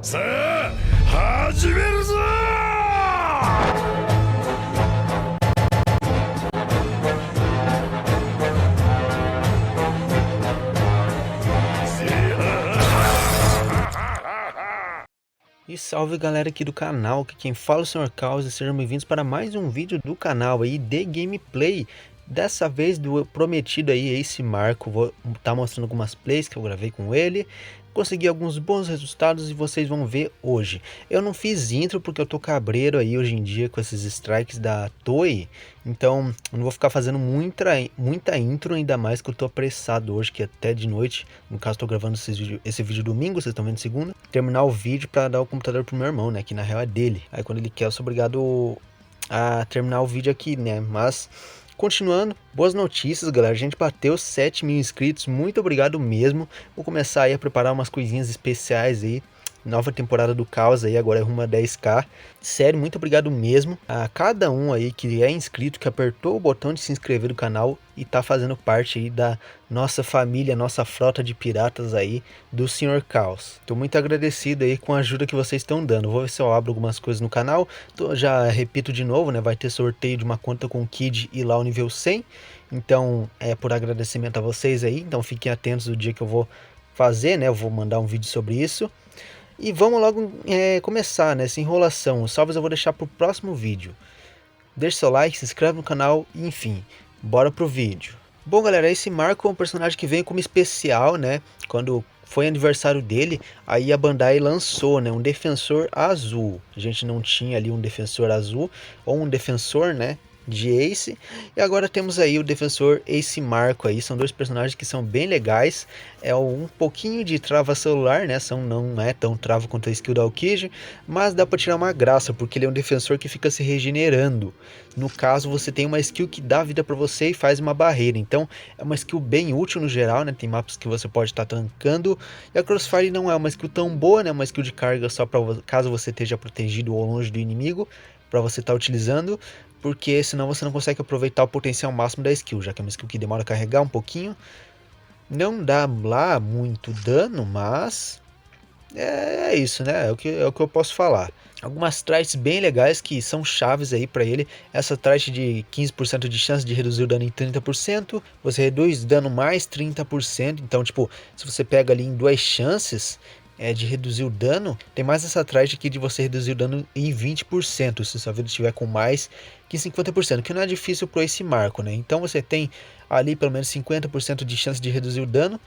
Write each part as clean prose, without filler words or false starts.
さあ始めるぞ。E salve galera aqui do canal, que quem fala é o Sr. Caos e sejam bem-vindos para mais um vídeo do canal aí de gameplay. Dessa vez do prometido aí Ace Marco, vou estar mostrando algumas plays que eu gravei com ele. Consegui alguns bons resultados e vocês vão ver hoje. Eu não fiz intro porque eu tô cabreiro aí hoje em dia com esses strikes da Toei. Então eu não vou ficar fazendo muita intro, ainda mais que eu tô apressado hoje, que até de noite, no caso tô gravando esse vídeo domingo, vocês estão vendo segunda, terminar o vídeo para dar o computador pro meu irmão, né, que na real é dele. Aí quando ele quer eu sou obrigado a terminar o vídeo aqui, né, mas... Continuando, boas notícias galera, a gente bateu 7.000 inscritos, muito obrigado mesmo. Vou começar aí a preparar umas coisinhas especiais aí, nova temporada do Caos aí, agora é rumo a 10k. Sério, muito obrigado mesmo a cada um aí que é inscrito, que apertou o botão de se inscrever no canal e tá fazendo parte aí da nossa família, nossa frota de piratas aí do Sr. Caos. Tô muito agradecido aí com a ajuda que vocês estão dando. Vou ver se eu abro algumas coisas no canal. Já repito de novo, né? Vai ter sorteio de uma conta com o Kid e lá o nível 100. Então é por agradecimento a vocês aí. Então fiquem atentos do dia que eu vou fazer, né? Eu vou mandar um vídeo sobre isso. E vamos logo começar nessa enrolação. Os salves eu vou deixar para o próximo vídeo. Deixe seu like, se inscreve no canal e enfim, bora pro vídeo. Bom galera, esse Marco é um personagem que vem como especial, né? Quando foi aniversário dele, aí a Bandai lançou, né, um defensor azul. A gente não tinha ali um defensor azul, ou um defensor, né, de Ace, e agora temos aí o defensor Ace Marco aí, são dois personagens que são bem legais, é um pouquinho de trava celular, né, não é tão trava quanto a skill da Aokiji, mas dá pra tirar uma graça, porque ele é um defensor que fica se regenerando. No caso, você tem uma skill que dá vida pra você e faz uma barreira, então é uma skill bem útil no geral, né, tem mapas que você pode estar tancando, e a Crossfire não é uma skill tão boa, né, uma skill de carga só pra caso você esteja protegido ou longe do inimigo, para você estar utilizando, porque senão você não consegue aproveitar o potencial máximo da skill, já que é uma skill que demora a carregar um pouquinho. Não dá lá muito dano, mas é isso, né? É o que eu posso falar. Algumas traits bem legais que são chaves aí para ele. Essa trait de 15% de chance de reduzir o dano em 30%. Você reduz dano mais 30%. Então, tipo, se você pega ali em duas chances de reduzir o dano, tem mais essa trait aqui de você reduzir o dano em 20%. Se sua vida estiver com mais que 50%, que não é difícil para esse Marco, né? Então você tem ali pelo menos 50% de chance de reduzir o dano.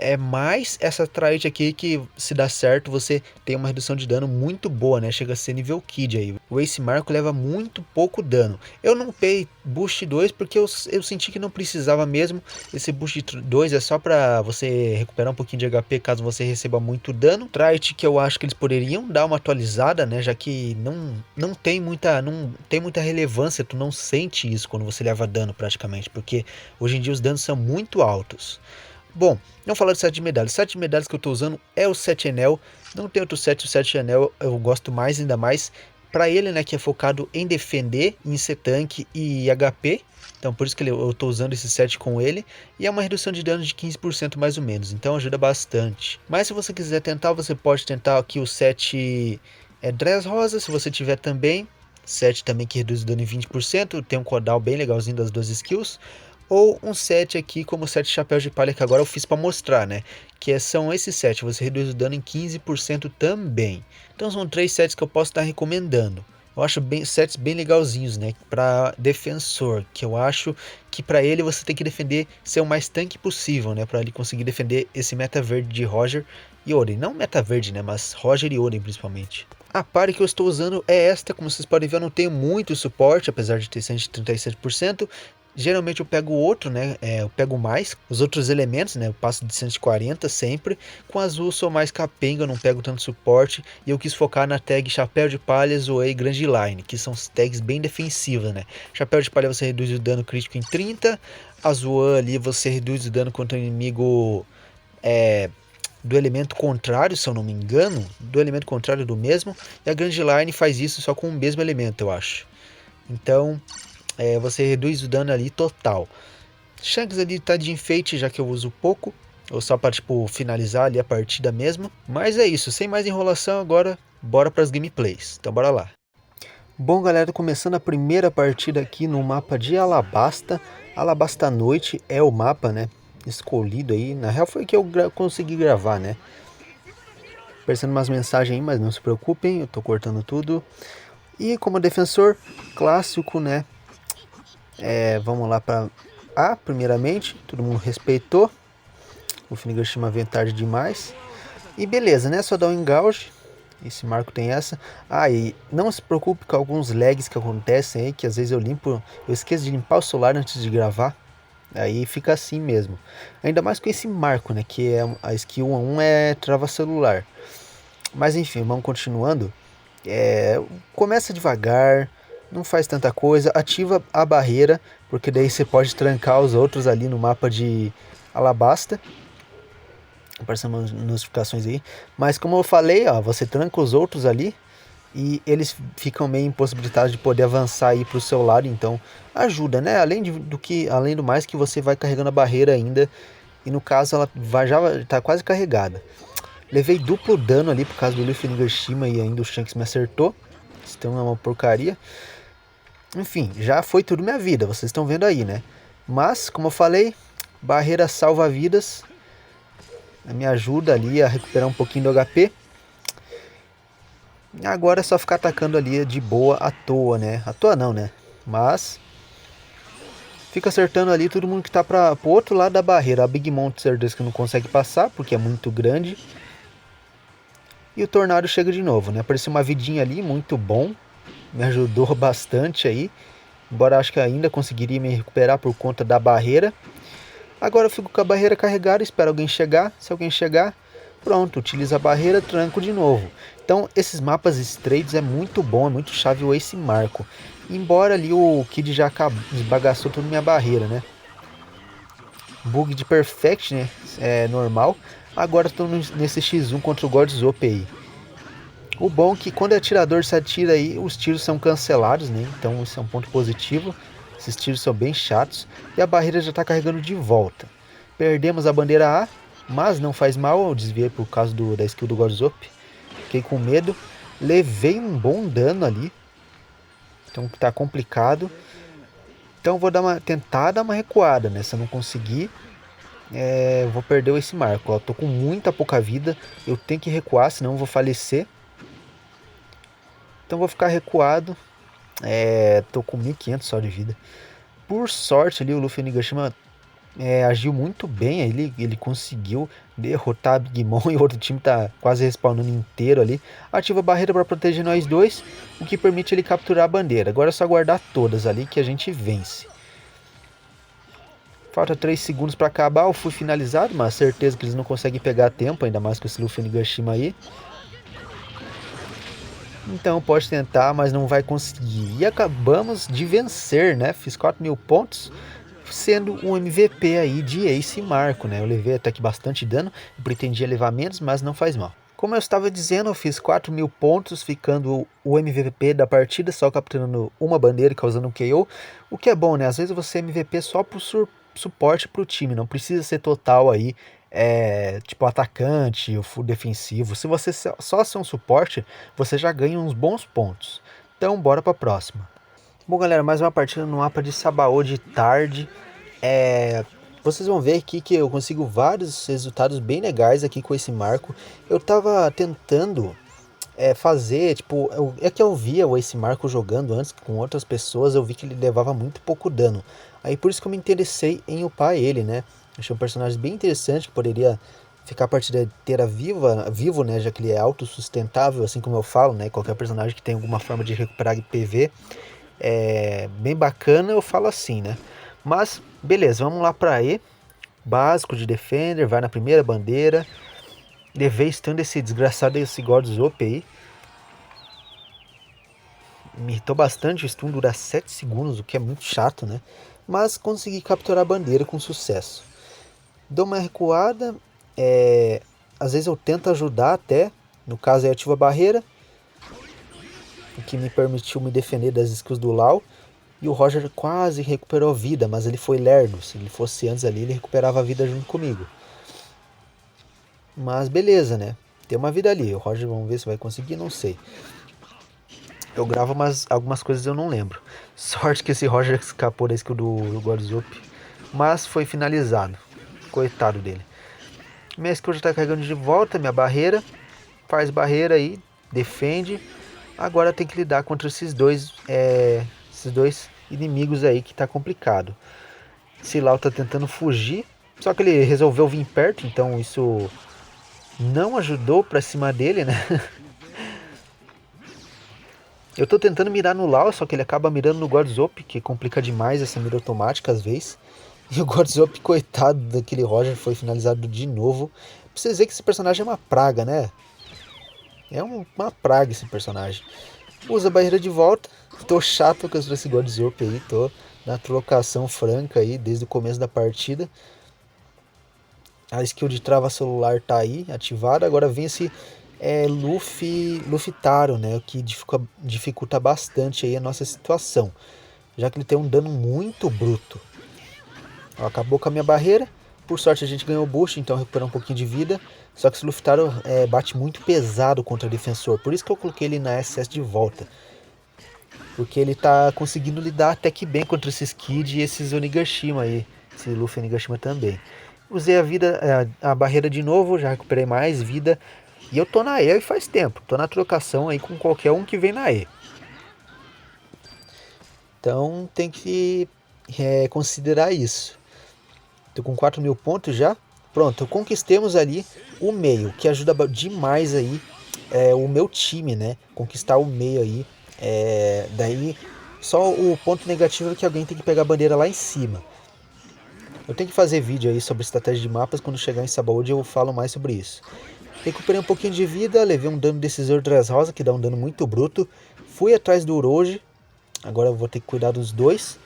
É mais essa trait aqui que, se dá certo, você tem uma redução de dano muito boa, né? Chega a ser nível Kid aí. O Ace Marco leva muito pouco dano. Eu não upei Boost 2 porque eu senti que não precisava mesmo. Esse Boost 2 é só pra você recuperar um pouquinho de HP caso você receba muito dano. Trait que eu acho que eles poderiam dar uma atualizada, né? Já que não tem muita relevância, tu não sente isso quando você leva dano praticamente. Porque hoje em dia os danos são muito altos. Bom, não falar de 7 medalhas. 7 medalhas que eu estou usando é o 7 Enel. Não tem outro 7, o 7 Enel eu gosto mais, ainda mais para ele, né, que é focado em defender, em ser tanque e HP. Então por isso que eu estou usando esse 7 com ele. E é uma redução de dano de 15% mais ou menos, então ajuda bastante. Mas se você quiser tentar, você pode tentar aqui o 7 Dress Rosa, se você tiver também. 7 também que reduz o dano em 20%, tem um cooldown bem legalzinho das duas skills. Ou um set aqui como o 7 chapéus de palha que agora eu fiz para mostrar, né? Que são esses 7, você reduz o dano em 15% também. Então são 3 sets que eu posso estar recomendando. Eu acho sets bem legalzinhos, né? Para defensor, que eu acho que para ele você tem que defender, ser o mais tanque possível, né? Para ele conseguir defender esse meta verde de Roger e Oden. Não meta verde, né? Mas Roger e Oden principalmente. A party que eu estou usando é esta, como vocês podem ver eu não tenho muito suporte, apesar de ter 137%. Geralmente eu pego outro, né? Eu pego mais os outros elementos, né? Eu passo de 140 sempre. Com azul eu sou mais capenga, eu não pego tanto suporte. E eu quis focar na tag Chapéu de Palha, Zoei, Grand Line, que são tags bem defensivas, né? Chapéu de Palha você reduz o dano crítico em 30. A Zoan ali você reduz o dano contra o inimigo do elemento contrário, se eu não me engano. Do elemento contrário do mesmo. E a Grand Line faz isso só com o mesmo elemento, eu acho. Então... você reduz o dano ali total. Shanks ali tá de enfeite, já que eu uso pouco. ou só para tipo finalizar ali a partida mesmo. Mas é isso, sem mais enrolação agora, bora para as gameplays. Então bora lá. Bom galera, começando a primeira partida aqui no mapa de Alabasta. Alabasta Noite é o mapa, né, escolhido aí. Na real foi que eu consegui gravar, né. Aparecendo umas mensagens aí, mas não se preocupem, eu tô cortando tudo. E como defensor clássico, né, vamos lá para A primeiramente, todo mundo respeitou. O Finigashima veio tarde demais. E beleza, né, só dar um engauge. Esse marco tem essa. Ah, e não se preocupe com alguns lags que acontecem aí, que às vezes eu esqueço de limpar o celular antes de gravar. Aí fica assim mesmo. Ainda mais com esse marco, né, que é a skill 1 é trava celular. Mas enfim, vamos continuando. Começa devagar, não faz tanta coisa, ativa a barreira, porque daí você pode trancar os outros ali no mapa de Alabasta. Aparecendo notificações aí. Mas como eu falei, ó, você tranca os outros ali e eles ficam meio impossibilitados de poder avançar aí pro seu lado, então ajuda, né? Além do mais que você vai carregando a barreira ainda, e no caso ela já tá quase carregada. Levei duplo dano ali por causa do Luffy Nigashima e ainda o Shanks me acertou. Então é uma porcaria. Enfim, já foi tudo minha vida, vocês estão vendo aí, né? Mas, como eu falei, barreira salva vidas. Me ajuda ali a recuperar um pouquinho do HP. Agora é só ficar atacando ali de boa à toa, né? À toa não, né? Mas fica acertando ali todo mundo que tá pro outro lado da barreira. A Big Mom, certeza que não consegue passar, porque é muito grande. E o Tornado chega de novo, né? Apareceu uma vidinha ali, muito bom. Me ajudou bastante aí. Embora acho que ainda conseguiria me recuperar por conta da barreira. Agora eu fico com a barreira carregada, espero alguém chegar. Se alguém chegar, pronto, utiliza a barreira, tranco de novo. Então esses mapas estreitos é muito bom, é muito chave o Ace Marco. Embora ali o Kid já esbagaçou toda minha barreira, né? Bug de Perfect, né? É normal. Agora estou nesse X1 contra o Godzop aí. O bom é que quando o atirador se atira aí, os tiros são cancelados, né? Então isso é um ponto positivo. Esses tiros são bem chatos. E a barreira já está carregando de volta. Perdemos a bandeira A, mas não faz mal. Eu desviei por causa da skill do Godzop. Fiquei com medo. Levei um bom dano ali. Então tá complicado. Então vou tentar dar uma recuada, né? Se eu não conseguir, vou perder esse marco. Eu tô com muita pouca vida. Eu tenho que recuar, senão eu vou falecer. Então vou ficar recuado. Tô com 1500 só de vida. Por sorte ali o Luffy Nigashima agiu muito bem. Ele conseguiu derrotar a Big Mom e o outro time tá quase respawnando inteiro ali. Ativa a barreira para proteger nós dois, o que permite ele capturar a bandeira. Agora é só guardar todas ali que a gente vence. Falta 3 segundos para acabar, eu fui finalizado, mas certeza que eles não conseguem pegar tempo, ainda mais com esse Luffy Nigashima aí. Então pode tentar, mas não vai conseguir. E acabamos de vencer, né? Fiz 4.000 pontos, sendo um MVP aí de Ace Marco, né? Eu levei até que bastante dano, eu pretendia levar menos, mas não faz mal. Como eu estava dizendo, eu fiz 4.000 pontos, ficando o MVP da partida, só capturando uma bandeira e causando um KO. O que é bom, né? Às vezes você é MVP só por suporte para o time, não precisa ser total aí, tipo atacante ou full defensivo. Se você só ser um suporte, você já ganha uns bons pontos. Então bora para a próxima. Bom galera, mais uma partida no mapa de Sabaody de tarde. Vocês vão ver aqui que eu consigo vários resultados bem legais aqui com esse marco. Eu tava tentando fazer, tipo, é que eu via o Ace Marco jogando antes com outras pessoas, eu vi que ele levava muito pouco dano. Aí por isso que eu me interessei em upar ele, né? Achei um personagem bem interessante que poderia ficar a partida inteira vivo, né? Já que ele é autossustentável, assim como eu falo, né? Qualquer personagem que tem alguma forma de recuperar PV é bem bacana, eu falo assim, né? Mas, beleza, vamos lá pra E. Básico de Defender, vai na primeira bandeira. Levei stun desse desgraçado, esse Godzop aí. Me irritou bastante, o stun dura 7 segundos, o que é muito chato, né? Mas consegui capturar a bandeira com sucesso. Dou uma recuada, às vezes eu tento ajudar até, no caso eu ativo a barreira, o que me permitiu me defender das skills do Lau. E o Roger quase recuperou a vida, mas ele foi lerdo. Se ele fosse antes ali, ele recuperava a vida junto comigo. Mas beleza, né? Tem uma vida ali. O Roger, vamos ver se vai conseguir, não sei. Eu gravo, mas algumas coisas eu não lembro. Sorte que esse Roger escapou da skill do Godzop. Mas foi finalizado. Coitado dele. Minha skill já tá carregando de volta, minha barreira. Faz barreira aí, defende. Agora tem que lidar contra esses dois inimigos aí que tá complicado. Silau tá tentando fugir, só que ele resolveu vir perto, então isso não ajudou pra cima dele, né? Eu tô tentando mirar no Lau, só que ele acaba mirando no Godzop, que complica demais essa mira automática às vezes. E o Godzop, coitado daquele Roger, foi finalizado de novo. Pra vocês verem que esse personagem é uma praga, né? É uma praga esse personagem. Usa a barreira de volta. Tô chato com esse Godzop aí, tô na trocação franca aí desde o começo da partida. A skill de trava celular tá aí, ativada. Agora vem esse Luffy Taro, né? O que dificulta bastante aí a nossa situação. Já que ele tem um dano muito bruto. Ó, acabou com a minha barreira. Por sorte a gente ganhou o boost, então recuperou um pouquinho de vida. Só que esse Luffy Taro bate muito pesado contra o defensor. Por isso que eu coloquei ele na SS de volta. Porque ele tá conseguindo lidar até que bem contra esses Kid e esses Onigashima aí. Esse Luffy Onigashima também. Usei a barreira de novo, já recuperei mais vida. E eu tô na E faz tempo. Tô na trocação aí com qualquer um que vem na E. Então tem que considerar isso. Tô com 4.000 pontos já. Pronto, conquistemos ali o meio, que ajuda demais aí o meu time, né? Conquistar o meio aí. Daí só o ponto negativo é que alguém tem que pegar a bandeira lá em cima. Eu tenho que fazer vídeo aí sobre estratégia de mapas. Quando chegar em Sabaody eu falo mais sobre isso. Recuperei um pouquinho de vida, levei um dano decisor Dressrosa, que dá um dano muito bruto. Fui atrás do Uroji. Agora eu vou ter que cuidar dos dois.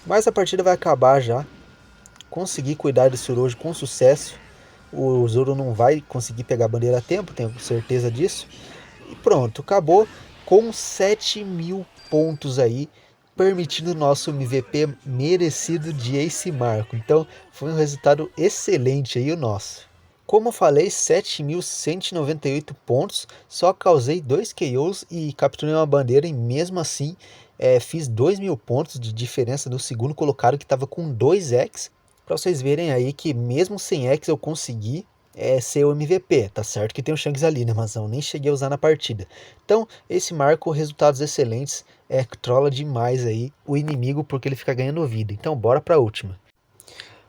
Mas a partida vai acabar já. Consegui cuidar desse Uroji com sucesso. O Zoro não vai conseguir pegar a bandeira a tempo, tenho certeza disso. E pronto, acabou com 7.000 pontos aí, permitindo o nosso MVP merecido de Ace Marco. Então foi um resultado excelente aí o nosso. Como eu falei, 7.198 pontos, só causei 2 KOs e capturei uma bandeira e mesmo assim fiz 2.000 pontos de diferença do segundo colocado que estava com 2 X. Para vocês verem aí que mesmo sem X eu consegui ser o MVP. Tá certo que tem o Shanks ali, né? Mas eu nem cheguei a usar na partida. Então, esse marco, resultados excelentes, trola demais aí o inimigo porque ele fica ganhando vida. Então, bora pra última.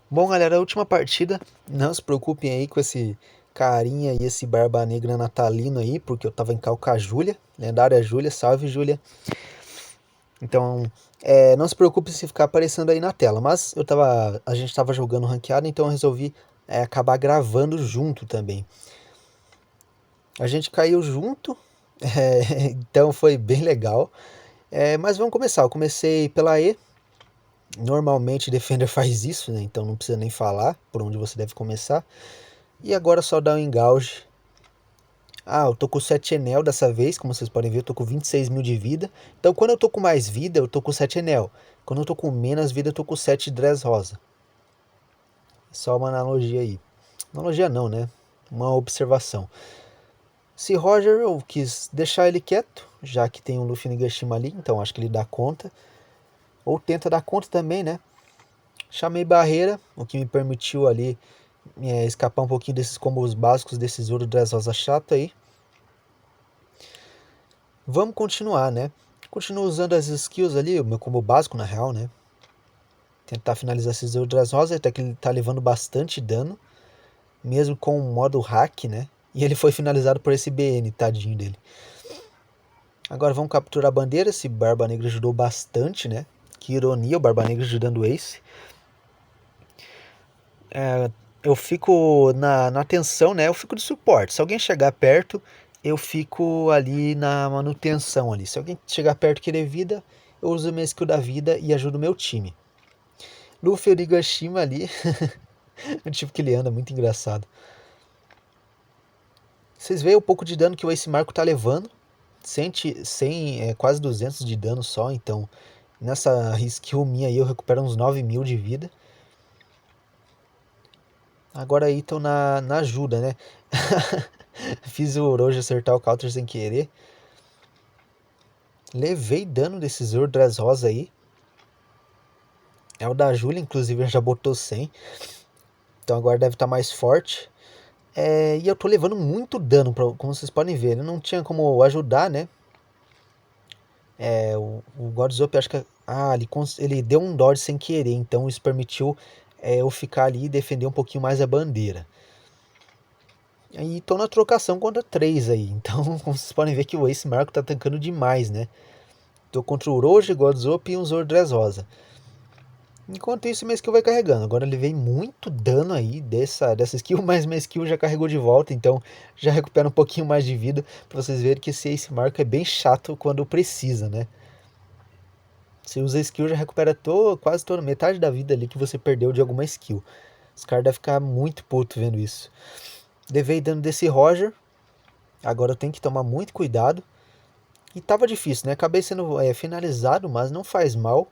Bom, galera, a última partida, não se preocupem aí com esse carinha e esse barba negra natalino aí, porque eu tava em cal com a Júlia, lendária Júlia, salve Júlia. Então, não se preocupe se ficar aparecendo aí na tela, mas a gente tava jogando ranqueado, então eu resolvi acabar gravando junto também. A gente caiu junto, então foi bem legal. Mas vamos começar, eu comecei pela E. Normalmente Defender faz isso, né? Então não precisa nem falar por onde você deve começar. E agora só dá um engauge. Eu tô com 7 Enel dessa vez, como vocês podem ver, eu tô com 26.000 de vida. Então quando eu tô com mais vida, eu tô com 7 Enel. Quando eu tô com menos vida, eu tô com 7 Dressrosa. Só uma analogia aí. Analogia não, né? Uma observação. Se Roger, eu quis deixar ele quieto, já que tem um Luffy Nigashima ali, então acho que ele dá conta. Ou tenta dar conta também, né? Chamei barreira, o que me permitiu ali escapar um pouquinho desses combos básicos desse Zoro Dressrosa chato aí. Vamos continuar, né? Continuo usando as skills ali, o meu combo básico na real, né? Tentar finalizar esse Zoro Dressrosa, até que ele tá levando bastante dano. Mesmo com o modo hack, né? E ele foi finalizado por esse BN, tadinho dele. Agora vamos capturar a bandeira, esse Barba Negra ajudou bastante, né? Que ironia, o Barba Negra ajudando o Ace. Eu fico na tensão, né? Eu fico de suporte. Se alguém chegar perto, eu fico ali na manutenção ali. Se alguém chegar perto e querer vida, eu uso minha skill da vida e ajudo o meu time. Luffy Onigashima ali. O tipo que ele anda, muito engraçado. Vocês veem o pouco de dano que o Ace Marco tá levando. Quase 200 de dano só. Então, nessa skill minha aí, eu recupero uns 9.000 de vida. Agora aí tô na ajuda, né? Fiz o Orochi acertar o counter sem querer. Levei dano desse Zoro Dressrosa aí. É o da Júlia, inclusive, já botou 100. Então agora deve estar mais forte. E eu tô levando muito dano, como vocês podem ver. Ele não tinha como ajudar, né? O Godzop, acho que... Ah, ele deu um dodge sem querer. Então isso permitiu eu ficar ali e defender um pouquinho mais a bandeira. E tô na trocação contra 3 aí. Então, como vocês podem ver que o Ace Marco tá tancando demais, né? Tô contra o Orochi, Godzop e um Zoro Dressrosa. Enquanto isso, minha skill vai carregando. Agora ele levei muito dano aí dessa skill, mas minha skill já carregou de volta, então já recupera um pouquinho mais de vida, pra vocês verem que esse Ace Marco é bem chato quando precisa, né? Você usa a skill, já recupera quase toda, metade da vida ali que você perdeu de alguma skill. Os caras devem ficar muito puto vendo isso. Levei dano desse Roger, agora eu tenho que tomar muito cuidado. E tava difícil, né? Acabei sendo finalizado, mas não faz mal.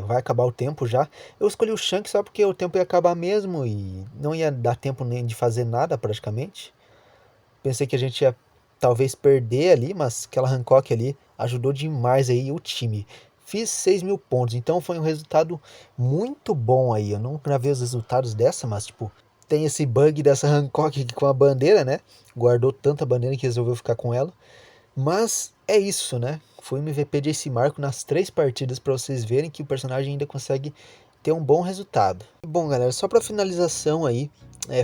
Vai acabar o tempo já. Eu escolhi o Shanks só porque o tempo ia acabar mesmo e não ia dar tempo nem de fazer nada praticamente. Pensei que a gente ia talvez perder ali, mas aquela Hancock ali ajudou demais aí o time. Fiz 6.000 pontos, então foi um resultado muito bom aí. Eu não gravei os resultados dessa, mas tipo, tem esse bug dessa Hancock aqui com a bandeira, né? Guardou tanta bandeira que resolveu ficar com ela. Mas é isso, né? Foi MVP de Ace Marco nas 3 partidas para vocês verem que o personagem ainda consegue ter um bom resultado. Bom, galera, só para finalização aí,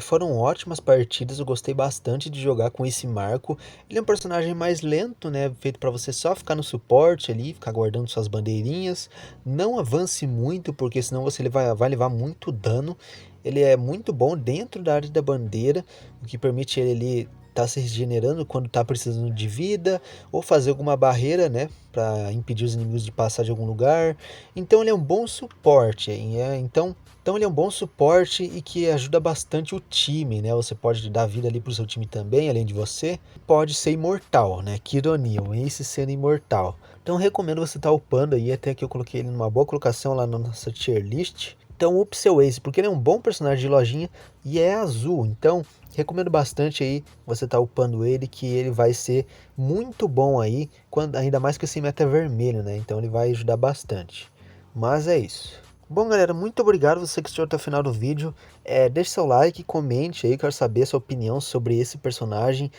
foram ótimas partidas, eu gostei bastante de jogar com esse Marco. Ele é um personagem mais lento, né? Feito para você só ficar no suporte ali, ficar guardando suas bandeirinhas. Não avance muito, porque senão você vai levar muito dano. Ele é muito bom dentro da área da bandeira, o que permite ele tá se regenerando quando tá precisando de vida, ou fazer alguma barreira, né, para impedir os inimigos de passar de algum lugar. Então ele é um bom suporte, então ele é um bom suporte e que ajuda bastante o time, né? Você pode dar vida ali pro seu time também, além de você. Pode ser imortal, né? Que ironia, o Ace sendo imortal. Então recomendo você estar upando aí, até que eu coloquei ele numa boa colocação lá na nossa tier list. Então upe seu Ace, porque ele é um bom personagem de lojinha e é azul. Então recomendo bastante aí você estar upando ele, que ele vai ser muito bom aí, ainda mais que esse meta é vermelho, né? Então ele vai ajudar bastante. Mas é isso. Bom, galera, muito obrigado você que assistiu até o final do vídeo. Deixe seu like, comente aí, quero saber a sua opinião sobre esse personagem.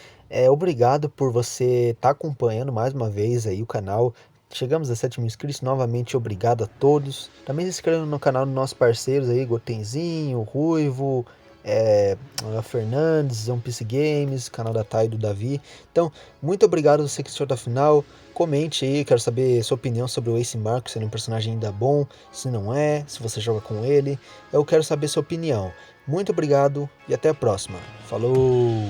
Obrigado por você estar acompanhando mais uma vez aí o canal. Chegamos a 7.000 inscritos, novamente obrigado a todos. Também se inscreva no canal dos nossos parceiros aí, Gotenzinho, Ruivo, a Fernandes, One Piece Games, canal da Thay e do Davi. Então, muito obrigado você que assistiu até o final. Comente aí, quero saber sua opinião sobre o Ace Marco, se ele é um personagem ainda bom, se não é, se você joga com ele. Eu quero saber sua opinião. Muito obrigado e até a próxima. Falou!